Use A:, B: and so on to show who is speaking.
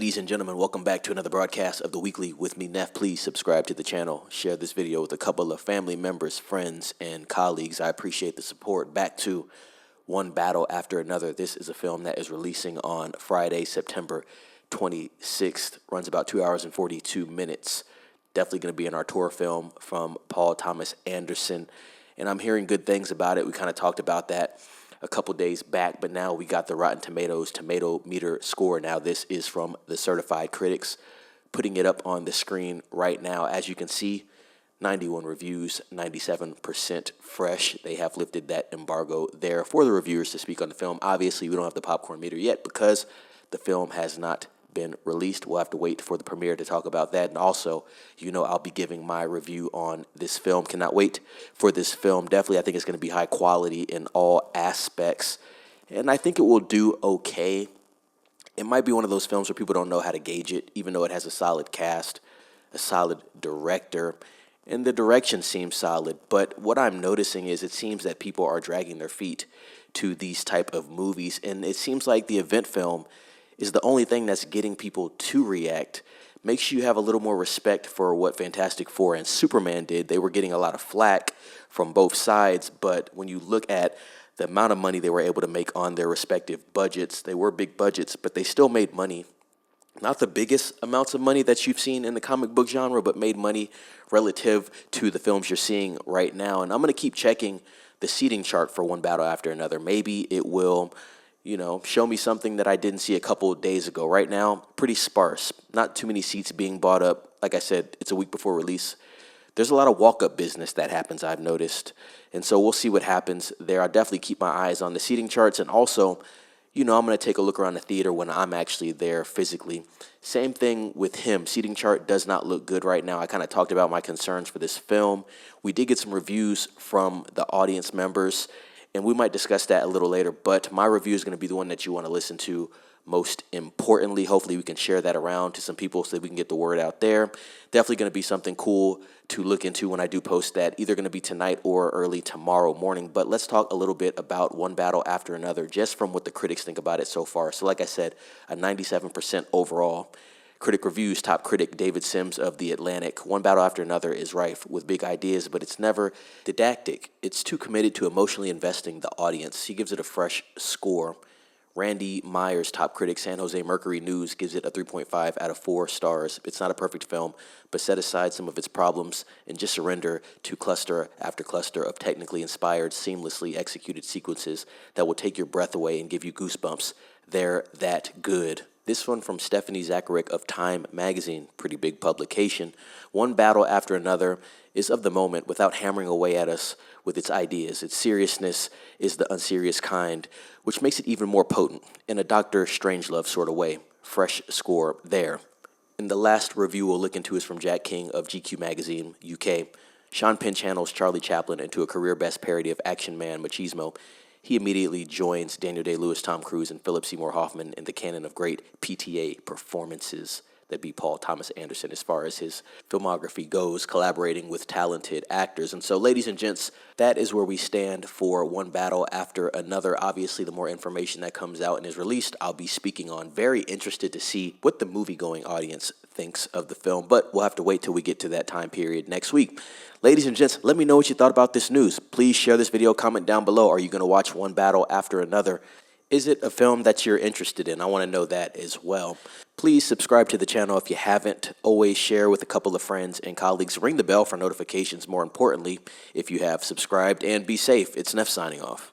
A: Ladies and gentlemen, welcome back to another broadcast of The Weekly with me, Neff. Please subscribe to the channel. Share this video with a couple of family members, friends, and colleagues. I appreciate the support. Back to One Battle After Another. This is a film that is releasing on Friday, September 26th. Runs about 2 hours and 42 minutes. Definitely going to be an auteur film from Paul Thomas Anderson. And I'm hearing good things about it. We kind of talked about that a couple days back, but now we got the Rotten Tomatoes tomato meter score. Now this is from the certified critics, putting it up on the screen right now. As you can see, 91 reviews, 97% fresh. They have lifted that embargo there for the reviewers to speak on the film. Obviously, we don't have the popcorn meter yet because the film has not been released. We'll have to wait for the premiere to talk about that. And also, I'll be giving my review on this film. Cannot wait for this film. Definitely, I think it's going to be high quality in all aspects. And I think it will do okay. It might be one of those films where people don't know how to gauge it, even though it has a solid cast, a solid director, and the direction seems solid. But what I'm noticing is it seems that people are dragging their feet to these type of movies. And it seems like the event film is the only thing that's getting people to react. Makes you have a little more respect for what Fantastic Four and Superman did. They were getting a lot of flack from both sides, but when you look at the amount of money they were able to make on their respective budgets, they were big budgets, but they still made money. Not the biggest amounts of money that you've seen in the comic book genre, but made money relative to the films you're seeing right now. And I'm going to keep checking the seating chart for One Battle After Another. Maybe it will show me something that I didn't see a couple of days ago. Right now, pretty sparse. Not too many seats being bought up. Like I said, it's a week before release. There's a lot of walk-up business that happens, I've noticed. And so we'll see what happens there. I'll definitely keep my eyes on the seating charts. And also, I'm going to take a look around the theater when I'm actually there physically. Same thing with him. Seating chart does not look good right now. I kind of talked about my concerns for this film. We did get some reviews from the audience members, and we might discuss that a little later, but my review is going to be the one that you want to listen to most importantly. Hopefully we can share that around to some people so that we can get the word out there. Definitely going to be something cool to look into when I do post that, either going to be tonight or early tomorrow morning. But let's talk a little bit about One Battle After Another, just from what the critics think about it so far. So like I said, a 97% overall. Critic reviews, top critic David Sims of The Atlantic. One Battle After Another is rife with big ideas, but it's never didactic. It's too committed to emotionally investing the audience. He gives it a fresh score. Randy Myers, top critic, San Jose Mercury News, gives it a 3.5 out of 4 stars. It's not a perfect film, but set aside some of its problems and just surrender to cluster after cluster of technically inspired, seamlessly executed sequences that will take your breath away and give you goosebumps. They're that good. This one from Stephanie Zacharek of Time magazine, pretty big publication. One Battle After Another is of the moment without hammering away at us with its ideas. Its seriousness is the unserious kind, which makes it even more potent in a Dr. Strangelove sort of way. Fresh score there. And the last review we'll look into is from Jack King of GQ magazine, UK. Sean Penn channels Charlie Chaplin into a career best parody of Action Man machismo. He immediately joins Daniel Day-Lewis, Tom Cruise, and Philip Seymour Hoffman in the canon of great PTA performances. That'd be Paul Thomas Anderson as far as his filmography goes, collaborating with talented actors. And so, ladies and gents, that is where we stand for One Battle After Another. Obviously, the more information that comes out and is released, I'll be speaking on. Very interested to see what the movie-going audience thinks of the film, but we'll have to wait till we get to that time period next week. Ladies and gents, let me know what you thought about this news. Please share this video, comment down below. Are you going to watch One Battle After Another? Is it a film that you're interested in? I want to know that as well. Please subscribe to the channel if you haven't. Always share with a couple of friends and colleagues. Ring the bell for notifications, more importantly, if you have subscribed. And be safe. It's Neff signing off.